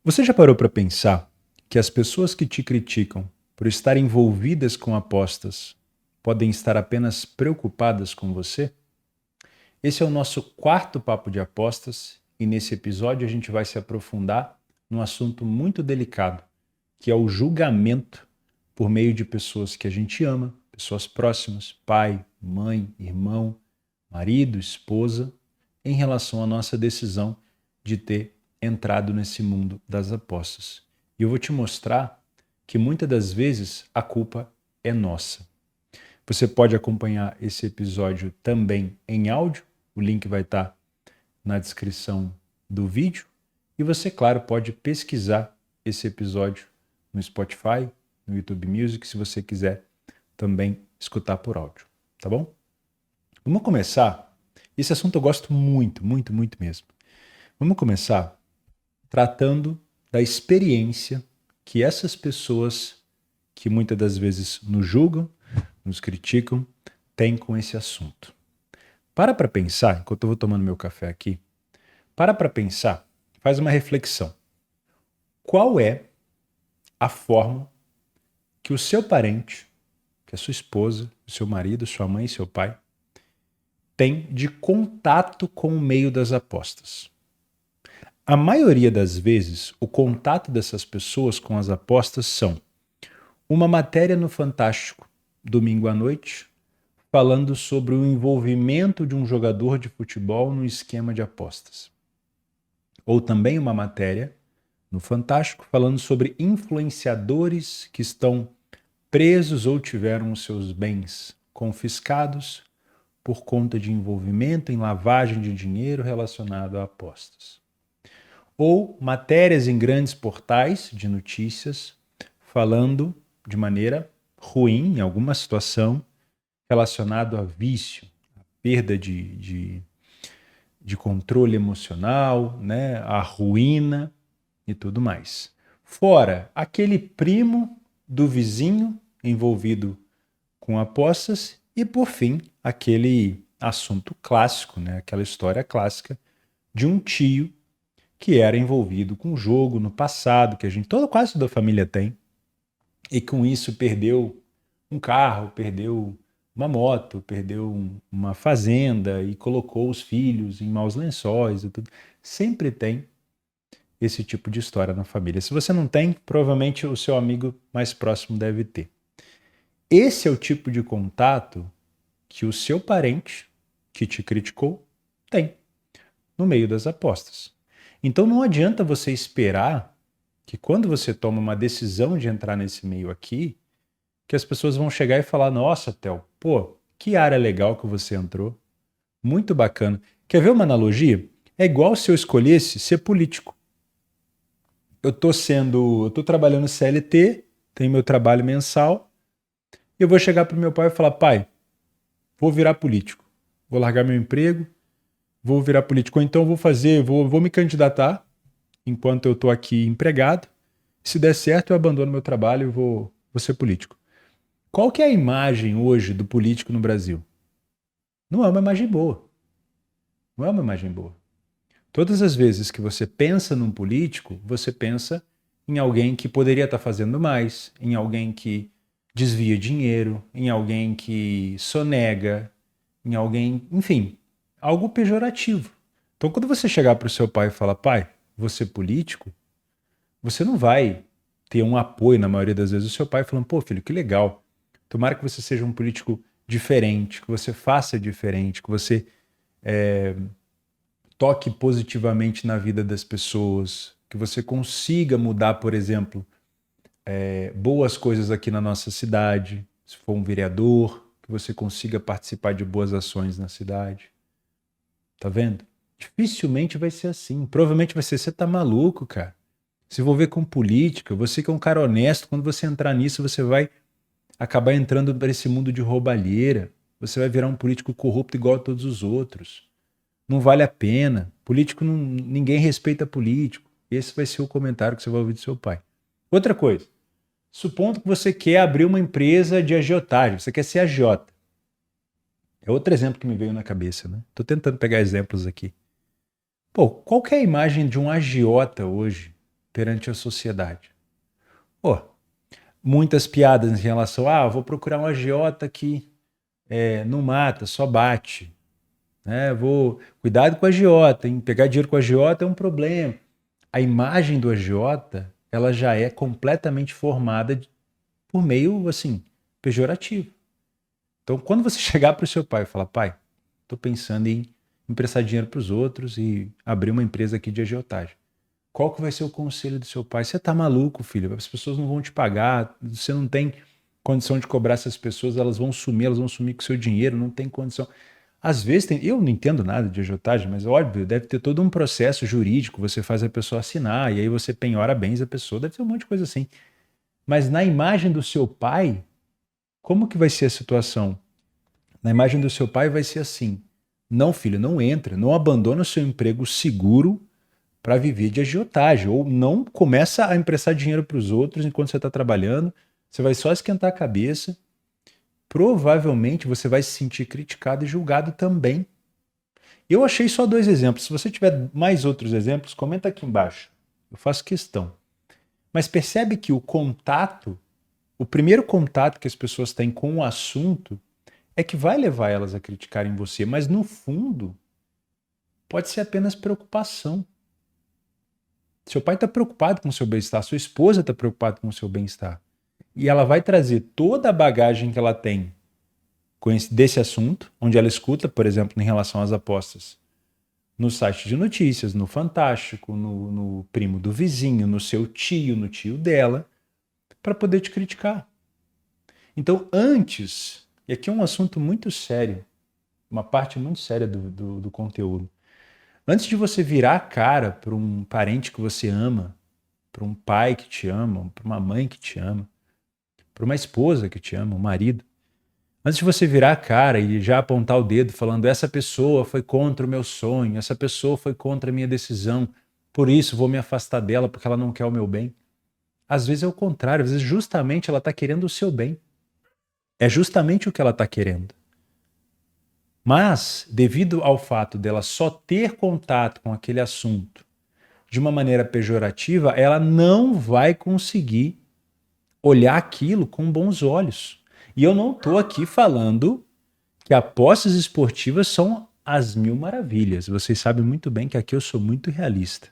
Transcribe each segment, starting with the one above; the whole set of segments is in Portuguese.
Você já parou para pensar que as pessoas que te criticam por estar envolvidas com apostas podem estar apenas preocupadas com você? Esse é o nosso quarto papo de apostas e nesse episódio a gente vai se aprofundar num assunto muito delicado, que é o julgamento por meio de pessoas que a gente ama, pessoas próximas, pai, mãe, irmão, marido, esposa, em relação à nossa decisão de ter entrado nesse mundo das apostas. E eu vou te mostrar que muitas das vezes a culpa é nossa. Você pode acompanhar esse episódio também em áudio, o link vai estar na descrição do vídeo. E você, claro, pode pesquisar esse episódio no Spotify, no YouTube Music, se você quiser também escutar por áudio, tá bom? Vamos começar. Esse assunto eu gosto muito, muito, muito mesmo. Vamos começar tratando da experiência que essas pessoas que muitas das vezes nos julgam, nos criticam, têm com esse assunto. Para pensar, enquanto eu vou tomando meu café aqui, para pensar, faz uma reflexão. Qual é a forma que o seu parente, que a sua esposa, o seu marido, sua mãe, seu pai, tem de contato com o meio das apostas? A maioria das vezes, o contato dessas pessoas com as apostas são uma matéria no Fantástico, domingo à noite, falando sobre o envolvimento de um jogador de futebol no esquema de apostas. Ou também uma matéria no Fantástico falando sobre influenciadores que estão presos ou tiveram os seus bens confiscados por conta de envolvimento em lavagem de dinheiro relacionado a apostas. Ou matérias em grandes portais de notícias falando de maneira ruim, em alguma situação, relacionado a vício, a perda de controle emocional, né, a ruína e tudo mais. Fora aquele primo do vizinho envolvido com apostas e, por fim, aquele assunto clássico, né, aquela história clássica de um tio que era envolvido com jogo no passado, que a gente, quase toda a família tem, e com isso perdeu um carro, perdeu uma moto, perdeu uma fazenda e colocou os filhos em maus lençóis e tudo. Sempre tem esse tipo de história na família. Se você não tem, provavelmente o seu amigo mais próximo deve ter. Esse é o tipo de contato que o seu parente que te criticou tem no meio das apostas. Então não adianta você esperar que quando você toma uma decisão de entrar nesse meio aqui, que as pessoas vão chegar e falar: nossa, Theo, pô, que área legal que você entrou. Muito bacana. Quer ver uma analogia? É igual se eu escolhesse ser político. Eu tô trabalhando CLT, tenho meu trabalho mensal, e eu vou chegar pro meu pai e falar: pai, vou virar político. Vou largar meu emprego, vou virar político. Ou então vou me candidatar enquanto eu tô aqui empregado. Se der certo, eu abandono meu trabalho e vou ser político. Qual que é a imagem hoje do político no Brasil? Não é uma imagem boa. Não é uma imagem boa. Todas as vezes que você pensa num político, você pensa em alguém que poderia estar fazendo mais, em alguém que desvia dinheiro, em alguém que sonega, em alguém, enfim, algo pejorativo. Então, quando você chegar para o seu pai e falar: pai, você é político, você não vai ter um apoio, na maioria das vezes, do seu pai falando: pô, filho, que legal. Tomara que você seja um político diferente, que você faça diferente, que você toque positivamente na vida das pessoas, que você consiga mudar, por exemplo, boas coisas aqui na nossa cidade, se for um vereador, que você consiga participar de boas ações na cidade. Tá vendo? Dificilmente vai ser assim. Provavelmente vai ser: você tá maluco, cara. Se envolver com política, você que é um cara honesto, quando você entrar nisso, você vai acabar entrando para esse mundo de roubalheira. Você vai virar um político corrupto igual a todos os outros. Não vale a pena. Político não, ninguém respeita político. Esse vai ser o comentário que você vai ouvir do seu pai. Outra coisa, supondo que você quer abrir uma empresa de agiotagem, você quer ser agiota. É outro exemplo que me veio na cabeça, né? Tô tentando pegar exemplos aqui. Pô, qual que é a imagem de um agiota hoje? perante a sociedade. Pô, muitas piadas em relação vou procurar um agiota que não mata, só bate. Cuidado com o agiota, hein? Pegar dinheiro com o agiota é um problema. A imagem do agiota, ela já é completamente formada por meio, assim, pejorativo. Então, quando você chegar para o seu pai e falar, pai, estou pensando em emprestar dinheiro para os outros e abrir uma empresa aqui de agiotagem. Qual que vai ser o conselho do seu pai? Você tá maluco, filho? As pessoas não vão te pagar, você não tem condição de cobrar essas pessoas, elas vão sumir com o seu dinheiro, não tem condição. Às vezes, eu não entendo nada de agiotagem, mas óbvio, deve ter todo um processo jurídico, você faz a pessoa assinar, e aí você penhora bens da pessoa, deve ter um monte de coisa assim. Mas na imagem do seu pai, como que vai ser a situação? Na imagem do seu pai vai ser assim, não filho, não entra, não abandona o seu emprego seguro para viver de agiotagem, ou não começa a emprestar dinheiro para os outros enquanto você está trabalhando, você vai só esquentar a cabeça, provavelmente você vai se sentir criticado e julgado também. Eu achei só 2 exemplos. Se você tiver mais outros exemplos, comenta aqui embaixo. Eu faço questão. Mas percebe que o primeiro contato que as pessoas têm com o assunto é que vai levar elas a criticarem você, mas no fundo pode ser apenas preocupação. Seu pai está preocupado com o seu bem-estar, sua esposa está preocupada com o seu bem-estar. E ela vai trazer toda a bagagem que ela tem desse assunto, onde ela escuta, por exemplo, em relação às apostas, no site de notícias, no Fantástico, no primo do vizinho, no seu tio, no tio dela, para poder te criticar. Então, antes, e aqui é um assunto muito sério, uma parte muito séria do conteúdo, antes de você virar a cara para um parente que você ama, para um pai que te ama, para uma mãe que te ama, para uma esposa que te ama, um marido, antes de você virar a cara e já apontar o dedo falando essa pessoa foi contra o meu sonho, essa pessoa foi contra a minha decisão, por isso vou me afastar dela porque ela não quer o meu bem. Às vezes é o contrário, às vezes justamente ela está querendo o seu bem. É justamente o que ela está querendo. Mas, devido ao fato dela só ter contato com aquele assunto de uma maneira pejorativa, ela não vai conseguir olhar aquilo com bons olhos. E eu não estou aqui falando que apostas esportivas são as mil maravilhas. Vocês sabem muito bem que aqui eu sou muito realista.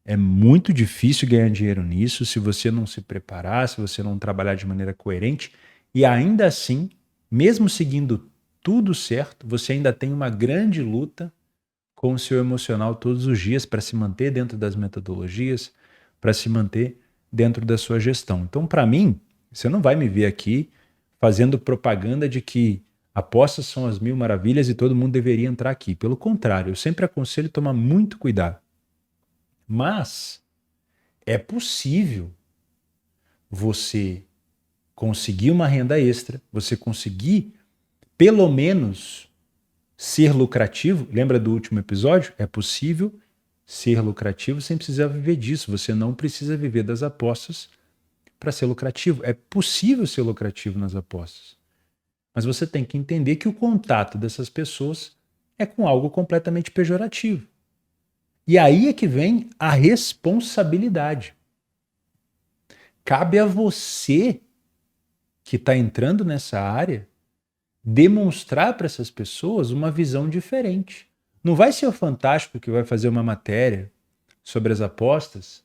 É muito difícil ganhar dinheiro nisso se você não se preparar, se você não trabalhar de maneira coerente. E ainda assim, mesmo seguindo tudo certo, você ainda tem uma grande luta com o seu emocional todos os dias para se manter dentro das metodologias, para se manter dentro da sua gestão. Então, para mim, você não vai me ver aqui fazendo propaganda de que apostas são as mil maravilhas e todo mundo deveria entrar aqui. Pelo contrário, eu sempre aconselho tomar muito cuidado. Mas é possível você conseguir uma renda extra, você conseguir pelo menos ser lucrativo. Lembra do último episódio? É possível ser lucrativo sem precisar viver disso. Você não precisa viver das apostas para ser lucrativo. É possível ser lucrativo nas apostas. Mas você tem que entender que o contato dessas pessoas é com algo completamente pejorativo. E aí é que vem a responsabilidade. Cabe a você que está entrando nessa área demonstrar para essas pessoas uma visão diferente. Não vai ser o Fantástico que vai fazer uma matéria sobre as apostas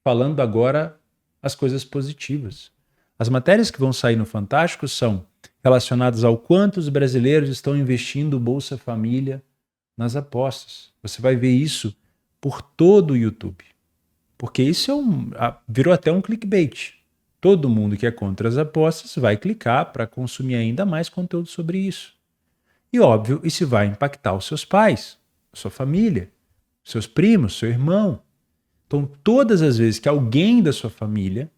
falando agora as coisas positivas. As matérias que vão sair no Fantástico são relacionadas ao quanto os brasileiros estão investindo Bolsa Família nas apostas. Você vai ver isso por todo o YouTube. Porque isso virou até um clickbait. Todo mundo que é contra as apostas vai clicar para consumir ainda mais conteúdo sobre isso. E óbvio, isso vai impactar os seus pais, a sua família, seus primos, seu irmão. Então, todas as vezes que alguém da sua família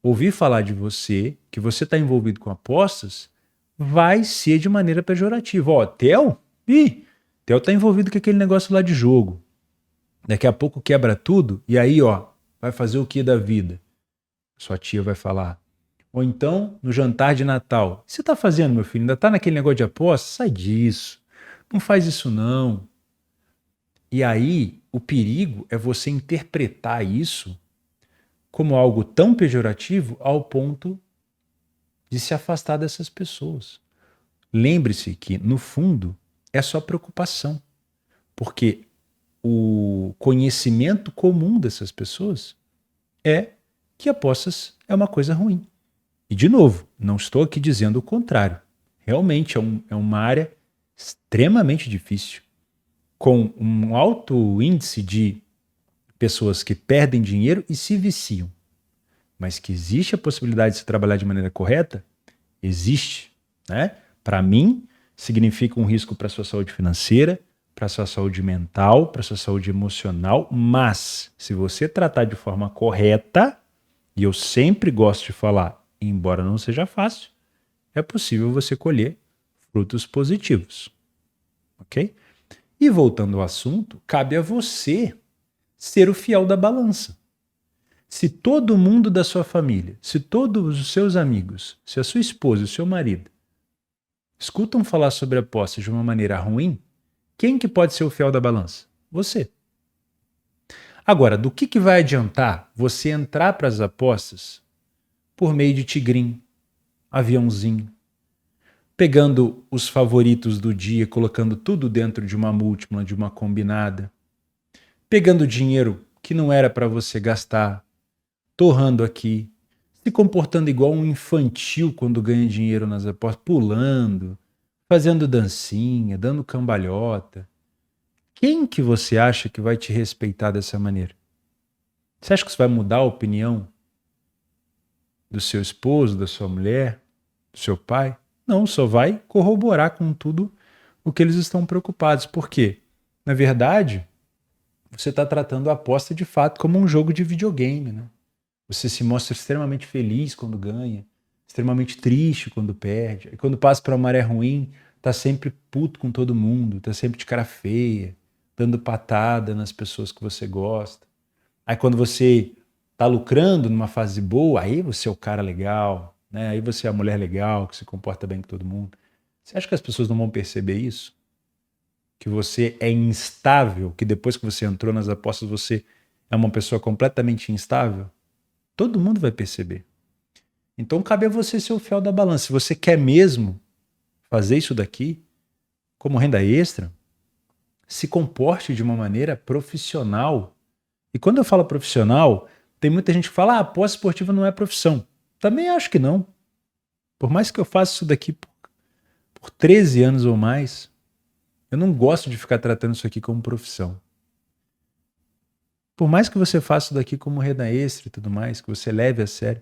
ouvir falar de você, que você está envolvido com apostas, vai ser de maneira pejorativa. Ó, Theo? Theo está envolvido com aquele negócio lá de jogo. Daqui a pouco quebra tudo e aí, vai fazer o que da vida? Sua tia vai falar. Ou então, no jantar de Natal. O que você está fazendo, meu filho? Ainda está naquele negócio de aposta? Sai disso. Não faz isso, não. E aí, o perigo é você interpretar isso como algo tão pejorativo ao ponto de se afastar dessas pessoas. Lembre-se que, no fundo, é só preocupação, porque o conhecimento comum dessas pessoas é que apostas é uma coisa ruim. E, de novo, não estou aqui dizendo o contrário. Realmente é uma área extremamente difícil, com um alto índice de pessoas que perdem dinheiro e se viciam. Mas que existe a possibilidade de se trabalhar de maneira correta? Existe. Né? Para mim, significa um risco para a sua saúde financeira, para a sua saúde mental, para a sua saúde emocional, mas se você tratar de forma correta, e eu sempre gosto de falar, embora não seja fácil, é possível você colher frutos positivos. Ok? E voltando ao assunto, cabe a você ser o fiel da balança. Se todo mundo da sua família, se todos os seus amigos, se a sua esposa e o seu marido escutam falar sobre apostas de uma maneira ruim, quem que pode ser o fiel da balança? Você. Agora, do que vai adiantar você entrar para as apostas por meio de tigrinho, aviãozinho, pegando os favoritos do dia, colocando tudo dentro de uma múltipla, de uma combinada, pegando dinheiro que não era para você gastar, torrando aqui, se comportando igual um infantil quando ganha dinheiro nas apostas, pulando, fazendo dancinha, dando cambalhota. Quem que você acha que vai te respeitar dessa maneira? Você acha que isso vai mudar a opinião do seu esposo, da sua mulher, do seu pai? Não, só vai corroborar com tudo o que eles estão preocupados. Por quê? Na verdade, você está tratando a aposta de fato como um jogo de videogame, né? Você se mostra extremamente feliz quando ganha, extremamente triste quando perde. E quando passa para uma maré ruim, tá sempre puto com todo mundo, tá sempre de cara feia, dando patada nas pessoas que você gosta. Aí quando você tá lucrando numa fase boa, aí você é o cara legal, né? Aí você é a mulher legal, que se comporta bem com todo mundo. Você acha que as pessoas não vão perceber isso? Que você é instável, que depois que você entrou nas apostas você é uma pessoa completamente instável? Todo mundo vai perceber. Então cabe a você ser o fiel da balança. Se você quer mesmo fazer isso daqui como renda extra, se comporte de uma maneira profissional. E quando eu falo profissional, tem muita gente que fala, ah, aposta esportiva não é profissão. Também acho que não. Por mais que eu faça isso daqui por 13 anos ou mais, eu não gosto de ficar tratando isso aqui como profissão. Por mais que você faça isso daqui como renda extra e tudo mais, que você leve a sério,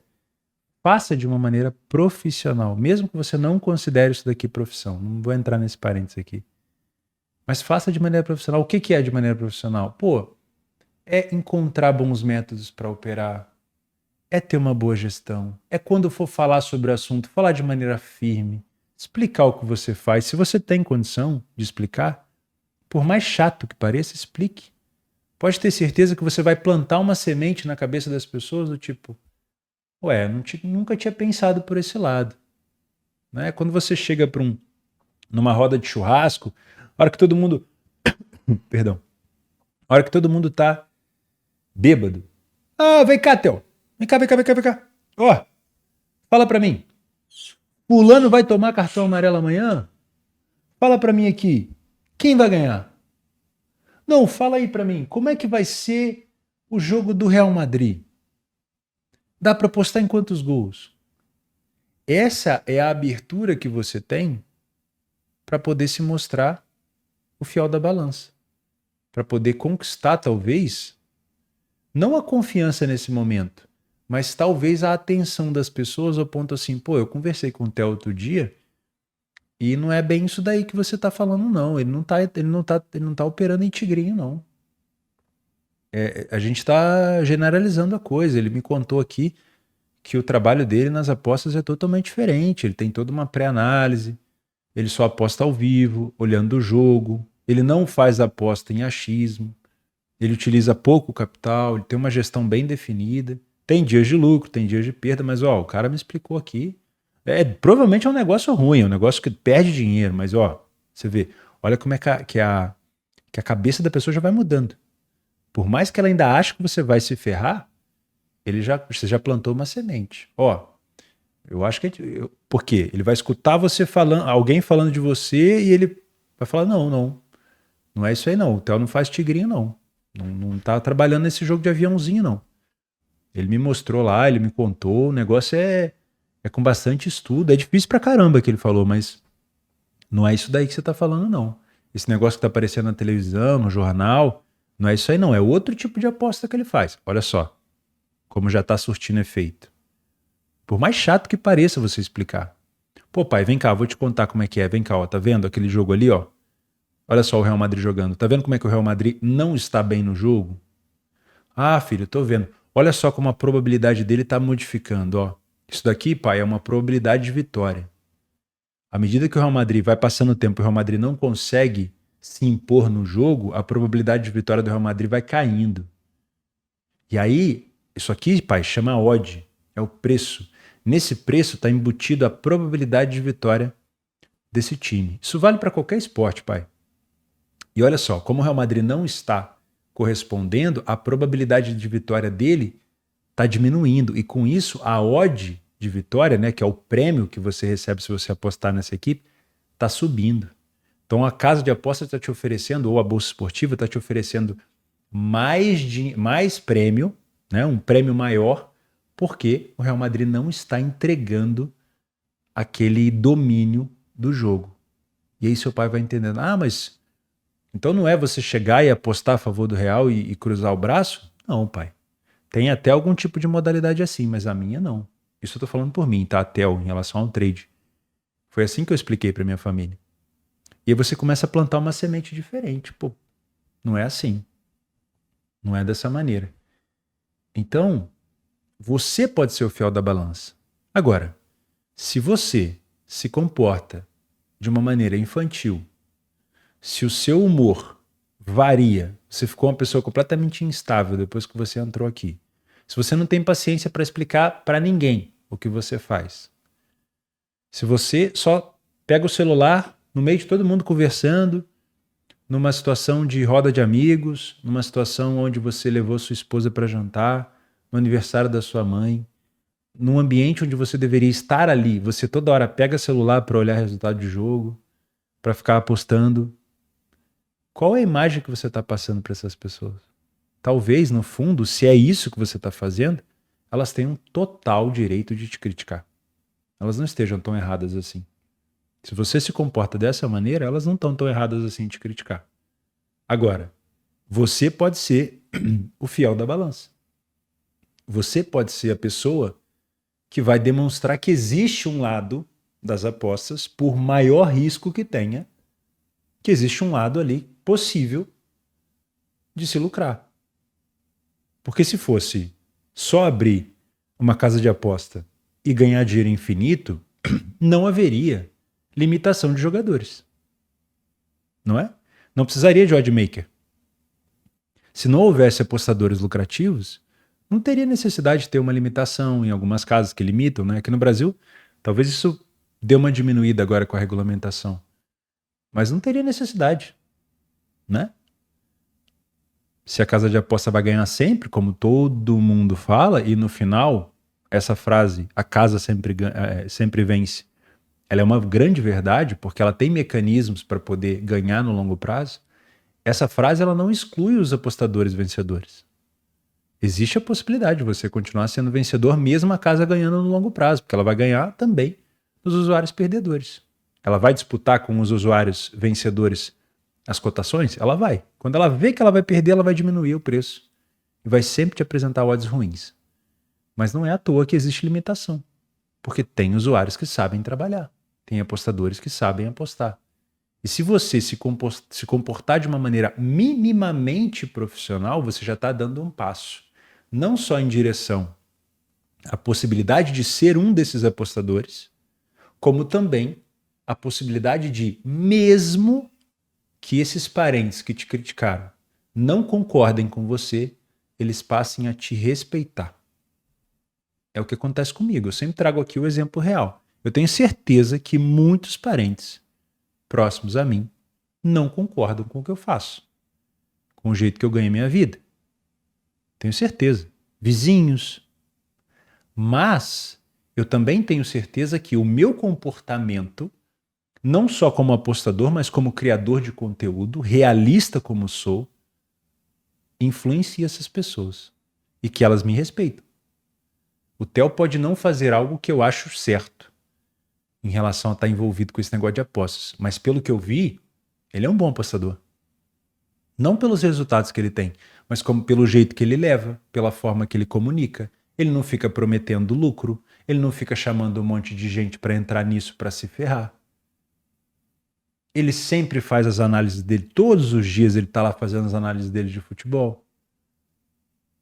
faça de uma maneira profissional, mesmo que você não considere isso daqui profissão. Não vou entrar nesse parênteses aqui. Mas faça de maneira profissional. O que é de maneira profissional? Pô, é encontrar bons métodos para operar, é ter uma boa gestão, é quando for falar sobre o assunto, falar de maneira firme, explicar o que você faz. Se você tem condição de explicar, por mais chato que pareça, explique. Pode ter certeza que você vai plantar uma semente na cabeça das pessoas do tipo, ué, nunca tinha pensado por esse lado. Né? Quando você chega para numa roda de churrasco, a hora que todo mundo, perdão, a hora que todo mundo tá bêbado. Ah, vem cá, Theo. Vem cá, vem cá, vem cá, vem cá. Ó, fala pra mim. Fulano vai tomar cartão amarelo amanhã? Fala pra mim aqui. Quem vai ganhar? Não, fala aí pra mim. Como é que vai ser o jogo do Real Madrid? Dá pra apostar em quantos gols? Essa é a abertura que você tem para poder se mostrar o fiel da balança. Para poder conquistar, talvez, não a confiança nesse momento, mas talvez a atenção das pessoas ao ponto assim, pô, eu conversei com o Theo outro dia e não é bem isso daí que você tá falando, não. Ele não tá operando em tigrinho, não. A gente tá generalizando a coisa. Ele me contou aqui que o trabalho dele nas apostas é totalmente diferente. Ele tem toda uma pré-análise, ele só aposta ao vivo, olhando o jogo, ele não faz aposta em achismo, ele utiliza pouco capital, ele tem uma gestão bem definida, tem dias de lucro, tem dias de perda, mas ó, o cara me explicou aqui, provavelmente é um negócio ruim, é um negócio que perde dinheiro, mas ó, você vê, olha como é que que a cabeça da pessoa já vai mudando. Por mais que ela ainda ache que você vai se ferrar, você já plantou uma semente. Ó, eu acho que... Por quê? Ele vai escutar você falando, alguém falando de você e ele vai falar, não é isso aí não. O Theo não faz tigrinho não. Não tá trabalhando nesse jogo de aviãozinho não. Ele me mostrou lá, ele me contou, o negócio é com bastante estudo. É difícil pra caramba que ele falou, mas não é isso daí que você tá falando não. Esse negócio que tá aparecendo na televisão, no jornal, não é isso aí não. É outro tipo de aposta que ele faz. Olha só, como já tá surtindo efeito. Por mais chato que pareça você explicar. Pô, pai, vem cá, vou te contar como é que é. Vem cá, ó, tá vendo aquele jogo ali, ó? Olha só o Real Madrid jogando. Tá vendo como é que o Real Madrid não está bem no jogo? Ah, filho, tô vendo. Olha só como a probabilidade dele tá modificando, ó. Isso daqui, pai, é uma probabilidade de vitória. À medida que o Real Madrid vai passando o tempo e o Real Madrid não consegue se impor no jogo, a probabilidade de vitória do Real Madrid vai caindo. E aí, isso aqui, pai, chama odd. É o preço. Nesse preço está embutido a probabilidade de vitória desse time. Isso vale para qualquer esporte, pai. E olha só, como o Real Madrid não está correspondendo, a probabilidade de vitória dele está diminuindo. E com isso, a odd de vitória, né, que é o prêmio que você recebe se você apostar nessa equipe, está subindo. Então a casa de apostas está te oferecendo, ou a bolsa esportiva está te oferecendo mais prêmio, né, um prêmio maior, porque o Real Madrid não está entregando aquele domínio do jogo. E aí seu pai vai entendendo, mas então não é você chegar e apostar a favor do Real e cruzar o braço? Não, pai. Tem até algum tipo de modalidade assim, mas a minha não. Isso eu tô falando por mim, tá, Theo, em relação ao trade. Foi assim que eu expliquei para minha família. E aí você começa a plantar uma semente diferente. Pô, não é assim. Não é dessa maneira. Então, você pode ser o fiel da balança. Agora, se você se comporta de uma maneira infantil, se o seu humor varia, você ficou uma pessoa completamente instável depois que você entrou aqui, se você não tem paciência para explicar para ninguém o que você faz, se você só pega o celular no meio de todo mundo conversando, numa situação de roda de amigos, numa situação onde você levou sua esposa para jantar, no aniversário da sua mãe, num ambiente onde você deveria estar ali, você toda hora pega celular para olhar resultado de jogo, para ficar apostando. Qual é a imagem que você está passando para essas pessoas? Talvez, no fundo, se é isso que você está fazendo, elas tenham total direito de te criticar. Elas não estejam tão erradas assim. Se você se comporta dessa maneira, elas não estão tão erradas assim em te criticar. Agora, você pode ser o fiel da balança. Você pode ser a pessoa que vai demonstrar que existe um lado das apostas, por maior risco que tenha, que existe um lado ali possível de se lucrar. Porque se fosse só abrir uma casa de aposta e ganhar dinheiro infinito, não haveria limitação de jogadores. Não é? Não precisaria de oddmaker. Se não houvesse apostadores lucrativos, não teria necessidade de ter uma limitação em algumas casas que limitam, né? Aqui no Brasil, talvez isso dê uma diminuída agora com a regulamentação. Mas não teria necessidade, né? Se a casa de aposta vai ganhar sempre, como todo mundo fala, e no final, essa frase, a casa sempre vence, ela é uma grande verdade, porque ela tem mecanismos para poder ganhar no longo prazo. Essa frase ela não exclui os apostadores vencedores. Existe a possibilidade de você continuar sendo vencedor mesmo a casa ganhando no longo prazo, porque ela vai ganhar também dos usuários perdedores. Ela vai disputar com os usuários vencedores as cotações? Ela vai. Quando ela vê que ela vai perder, ela vai diminuir o preço. E vai sempre te apresentar odds ruins. Mas não é à toa que existe limitação. Porque tem usuários que sabem trabalhar. Tem apostadores que sabem apostar. E se você se comportar de uma maneira minimamente profissional, você já está dando um passo. Não só em direção à possibilidade de ser um desses apostadores, como também a possibilidade de, mesmo que esses parentes que te criticaram não concordem com você, eles passem a te respeitar. É o que acontece comigo. Eu sempre trago aqui o exemplo real. Eu tenho certeza que muitos parentes próximos a mim não concordam com o que eu faço. com o jeito que eu ganhei minha vida. Tenho certeza. Vizinhos. Mas eu também tenho certeza que o meu comportamento, não só como apostador, mas como criador de conteúdo, realista como sou, influencia essas pessoas. E que elas me respeitam. O Theo pode não fazer algo que eu acho certo em relação a estar envolvido com esse negócio de apostas. Mas pelo que eu vi, ele é um bom apostador. Não pelos resultados que ele tem, mas como pelo jeito que ele leva, pela forma que ele comunica. Ele não fica prometendo lucro, ele não fica chamando um monte de gente para entrar nisso para se ferrar. Ele sempre faz as análises dele, todos os dias ele está lá fazendo as análises dele de futebol.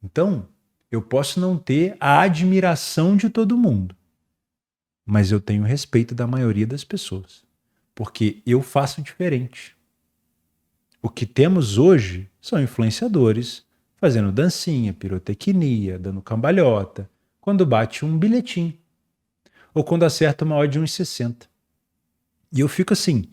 Então, eu posso não ter a admiração de todo mundo, mas eu tenho respeito da maioria das pessoas, porque eu faço diferente. O que temos hoje são influenciadores fazendo dancinha, pirotecnia, dando cambalhota, quando bate um bilhetinho, ou quando acerta uma odd de 1,60. E eu fico assim,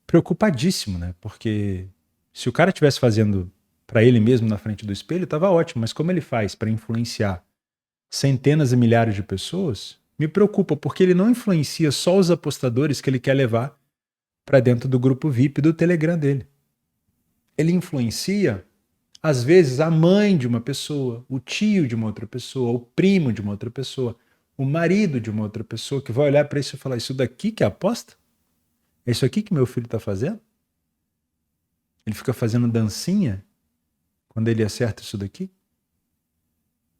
preocupadíssimo, né? Porque se o cara estivesse fazendo para ele mesmo na frente do espelho, estava ótimo, mas como ele faz para influenciar centenas e milhares de pessoas, me preocupa, porque ele não influencia só os apostadores que ele quer levar para dentro do grupo VIP do Telegram dele. Ele influencia, às vezes, a mãe de uma pessoa, o tio de uma outra pessoa, o primo de uma outra pessoa, o marido de uma outra pessoa, que vai olhar para isso e falar, isso daqui que é aposta? É isso aqui que meu filho está fazendo? Ele fica fazendo dancinha quando ele acerta isso daqui?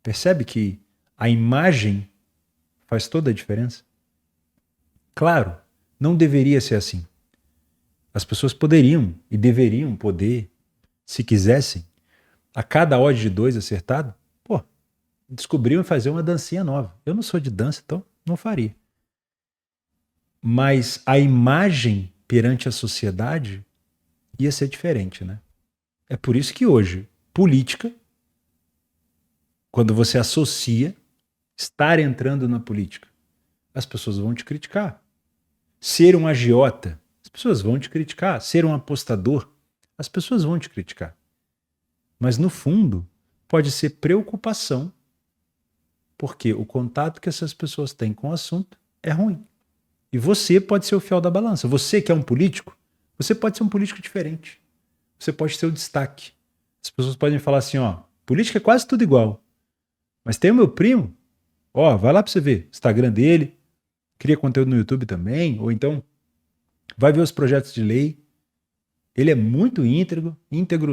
Percebe que a imagem faz toda a diferença? Claro, não deveria ser assim. As pessoas poderiam e deveriam poder, se quisessem, a cada odd de 2 acertado, descobriam fazer uma dancinha nova. Eu não sou de dança, então não faria. Mas a imagem perante a sociedade ia ser diferente, né? É por isso que hoje, política, quando você associa estar entrando na política, as pessoas vão te criticar. Ser um agiota, as pessoas vão te criticar. Ser um apostador, as pessoas vão te criticar. Mas no fundo, pode ser preocupação, porque o contato que essas pessoas têm com o assunto é ruim. E você pode ser o fiel da balança. Você que é um político, você pode ser um político diferente. Você pode ser o destaque. As pessoas podem falar assim, política é quase tudo igual. Mas tem o meu primo, vai lá para você ver, Instagram dele, cria conteúdo no YouTube também, ou então vai ver os projetos de lei. Ele é muito íntegro,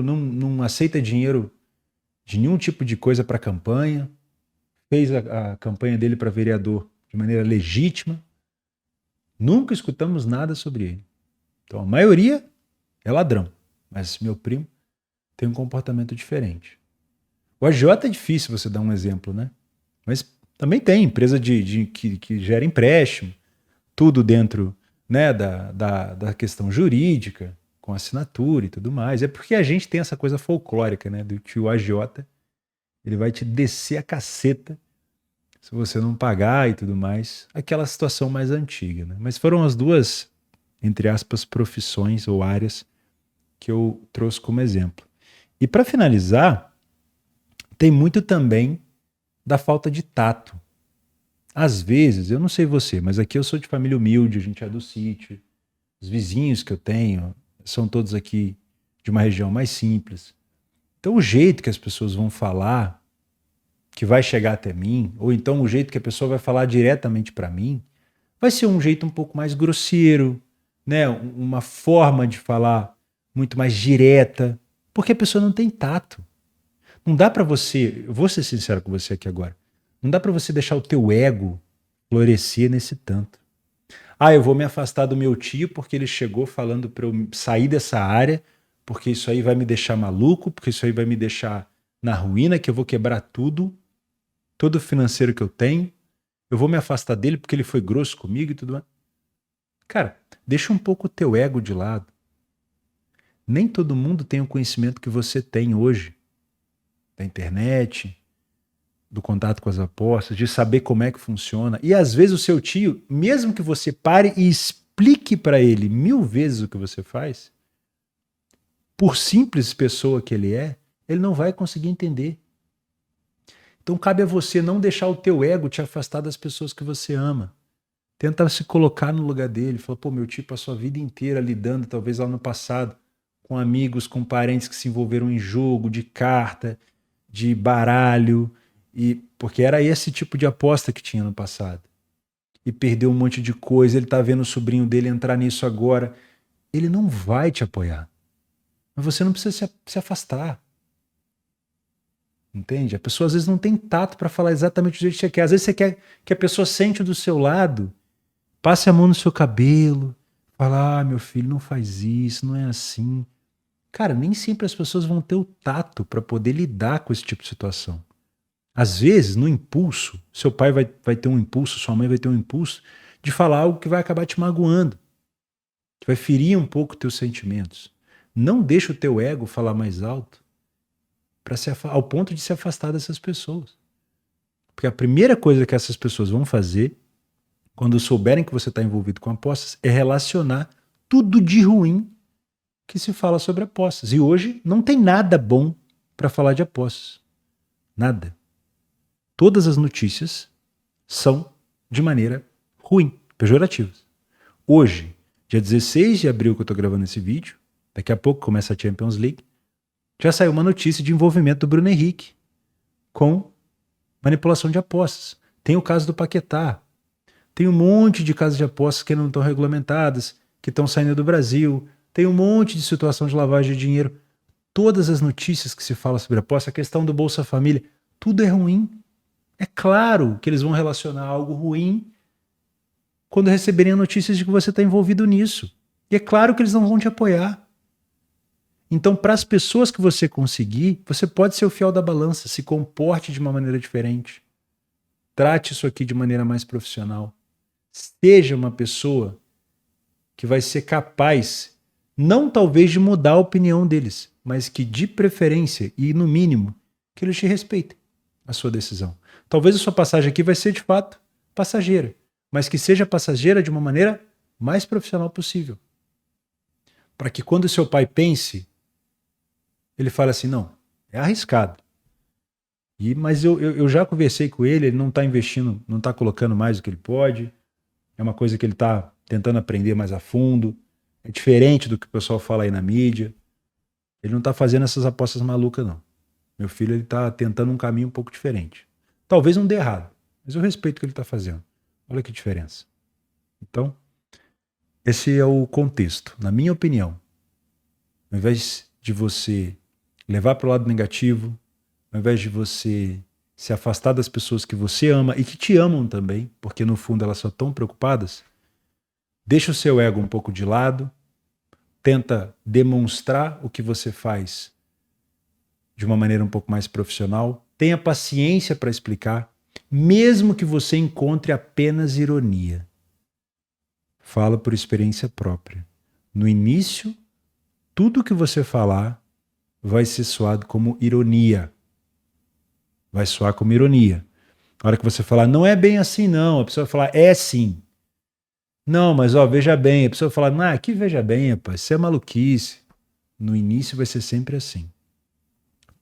não aceita dinheiro de nenhum tipo de coisa para campanha, fez a campanha dele para vereador de maneira legítima. Nunca escutamos nada sobre ele. Então a maioria é ladrão, mas meu primo tem um comportamento diferente. O agiota é difícil você dar um exemplo, né? Mas também tem empresa que gera empréstimo, tudo dentro, né, da questão jurídica, com assinatura e tudo mais. É porque a gente tem essa coisa folclórica, né, do que o agiota ele vai te descer a caceta se você não pagar e tudo mais. Aquela situação mais antiga, né? Mas foram as duas, entre aspas, profissões ou áreas que eu trouxe como exemplo. E para finalizar, tem muito também da falta de tato. Às vezes, eu não sei você, mas aqui eu sou de família humilde, a gente é do sítio. Os vizinhos que eu tenho são todos aqui de uma região mais simples. Então o jeito que as pessoas vão falar, que vai chegar até mim, ou então o jeito que a pessoa vai falar diretamente para mim, vai ser um jeito um pouco mais grosseiro, né? Uma forma de falar muito mais direta, porque a pessoa não tem tato. Não dá para você, eu vou ser sincero com você aqui agora, não dá para você deixar o teu ego florescer nesse tanto. Eu vou me afastar do meu tio porque ele chegou falando para eu sair dessa área, porque isso aí vai me deixar maluco, porque isso aí vai me deixar na ruína, que eu vou quebrar tudo, todo o financeiro que eu tenho. Eu vou me afastar dele porque ele foi grosso comigo e tudo mais. Cara, deixa um pouco o teu ego de lado. Nem todo mundo tem o conhecimento que você tem hoje, da internet, do contato com as apostas, de saber como é que funciona. E às vezes o seu tio, mesmo que você pare e explique para ele 1000 vezes o que você faz, por simples pessoa que ele não vai conseguir entender. Então cabe a você não deixar o teu ego te afastar das pessoas que você ama. Tenta se colocar no lugar dele. Fala, pô, meu tio passou a vida inteira lidando, talvez lá no passado, com amigos, com parentes que se envolveram em jogo, de carta, de baralho, porque era esse tipo de aposta que tinha no passado. E perdeu um monte de coisa, ele tá vendo o sobrinho dele entrar nisso agora. Ele não vai te apoiar. Mas você não precisa se afastar. Entende? A pessoa às vezes não tem tato para falar exatamente do jeito que você quer. Às vezes você quer que a pessoa sente do seu lado, passe a mão no seu cabelo, fala, ah, meu filho, não faz isso, não é assim. Cara, nem sempre as pessoas vão ter o tato para poder lidar com esse tipo de situação. Às vezes, no impulso, seu pai vai ter um impulso, sua mãe vai ter um impulso de falar algo que vai acabar te magoando, que vai ferir um pouco teus sentimentos. Não deixa o teu ego falar mais alto ao ponto de se afastar dessas pessoas. Porque a primeira coisa que essas pessoas vão fazer, quando souberem que você está envolvido com apostas, é relacionar tudo de ruim que se fala sobre apostas. E hoje não tem nada bom para falar de apostas. Nada. Todas as notícias são de maneira ruim, pejorativas. Hoje, dia 16 de abril que eu estou gravando esse vídeo, daqui a pouco começa a Champions League, já saiu uma notícia de envolvimento do Bruno Henrique com manipulação de apostas. Tem o caso do Paquetá. Tem um monte de casos de apostas que não estão regulamentadas, que estão saindo do Brasil. Tem um monte de situação de lavagem de dinheiro. Todas as notícias que se fala sobre aposta, a questão do Bolsa Família, tudo é ruim. É claro que eles vão relacionar algo ruim quando receberem notícias de que você está envolvido nisso. E é claro que eles não vão te apoiar. Então, para as pessoas que você conseguir, você pode ser o fiel da balança, se comporte de uma maneira diferente. Trate isso aqui de maneira mais profissional. Seja uma pessoa que vai ser capaz, não talvez de mudar a opinião deles, mas que de preferência e no mínimo, que eles te respeitem a sua decisão. Talvez a sua passagem aqui vai ser de fato passageira, mas que seja passageira de uma maneira mais profissional possível. Para que quando seu pai pense, ele fale assim, não, é arriscado. Mas eu já conversei com ele não está investindo, não está colocando mais do que ele pode, é uma coisa que ele está tentando aprender mais a fundo, é diferente do que o pessoal fala aí na mídia, ele não está fazendo essas apostas malucas não. Meu filho ele está tentando um caminho um pouco diferente. Talvez não dê errado, mas eu respeito o que ele está fazendo. Olha que diferença. Então, esse é o contexto. Na minha opinião, ao invés de você levar para o lado negativo, ao invés de você se afastar das pessoas que você ama e que te amam também, porque no fundo elas só estão preocupadas, deixa o seu ego um pouco de lado, tenta demonstrar o que você faz de uma maneira um pouco mais profissional, tenha paciência para explicar, mesmo que você encontre apenas ironia. Fala por experiência própria. No início, tudo que você falar vai ser soado como ironia. Vai soar como ironia. Na hora que você falar, não é bem assim não, a pessoa vai falar, é sim. Não, mas ó, veja bem, a pessoa vai falar, que veja bem, rapaz, isso é maluquice. No início vai ser sempre assim.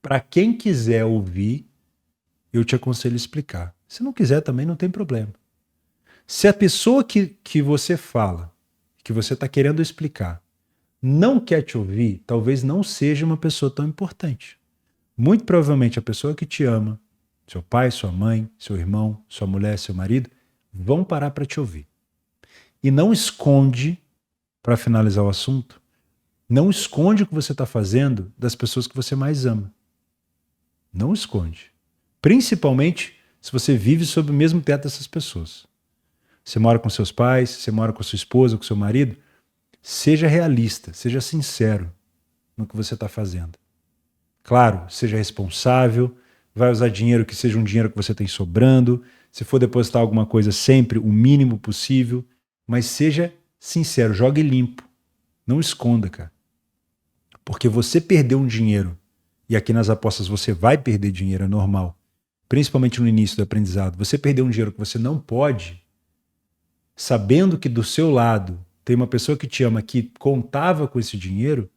Para quem quiser ouvir, eu te aconselho a explicar. Se não quiser também não tem problema. Se a pessoa que você fala, que você está querendo explicar, não quer te ouvir, talvez não seja uma pessoa tão importante. Muito provavelmente a pessoa que te ama, seu pai, sua mãe, seu irmão, sua mulher, seu marido, vão parar para te ouvir. E não esconde, para finalizar o assunto, não esconde o que você está fazendo das pessoas que você mais ama. Não esconde. Principalmente se você vive sob o mesmo teto dessas pessoas. Você mora com seus pais, você mora com sua esposa, com seu marido, seja realista, seja sincero no que você está fazendo. Claro, seja responsável, vai usar dinheiro que seja um dinheiro que você tem sobrando, se for depositar alguma coisa sempre o mínimo possível, mas seja sincero, jogue limpo, não esconda, cara. Porque você perdeu um dinheiro, e aqui nas apostas você vai perder dinheiro, é normal, principalmente no início do aprendizado, você perdeu um dinheiro que você não pode, sabendo que do seu lado tem uma pessoa que te ama, que contava com esse dinheiro,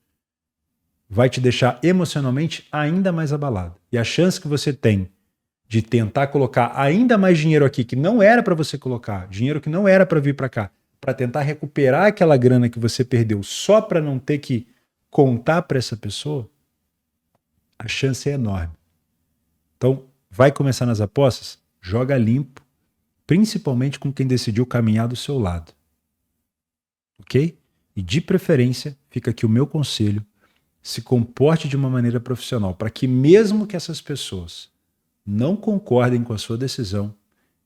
vai te deixar emocionalmente ainda mais abalado. E a chance que você tem de tentar colocar ainda mais dinheiro aqui que não era para você colocar, dinheiro que não era para vir para cá, para tentar recuperar aquela grana que você perdeu só para não ter que contar para essa pessoa, a chance é enorme. Então, vai começar nas apostas? Joga limpo, principalmente com quem decidiu caminhar do seu lado. Ok? E de preferência, fica aqui o meu conselho, se comporte de uma maneira profissional, para que mesmo que essas pessoas não concordem com a sua decisão,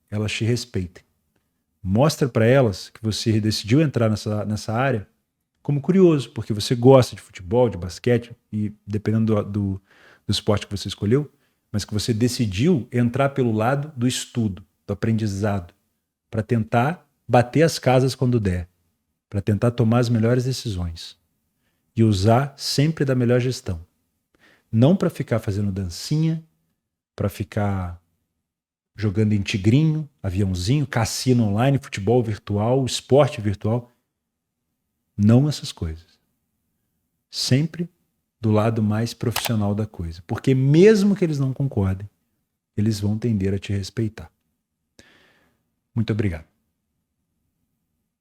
elas te respeitem. Mostra para elas que você decidiu entrar nessa área como curioso, porque você gosta de futebol, de basquete, e dependendo do esporte que você escolheu, mas que você decidiu entrar pelo lado do estudo, do aprendizado, para tentar bater as casas quando der, para tentar tomar as melhores decisões e usar sempre da melhor gestão. Não para ficar fazendo dancinha, para ficar jogando em tigrinho, aviãozinho, cassino online, futebol virtual, esporte virtual. Não essas coisas. Sempre do lado mais profissional da coisa. Porque mesmo que eles não concordem, eles vão tender a te respeitar. Muito obrigado.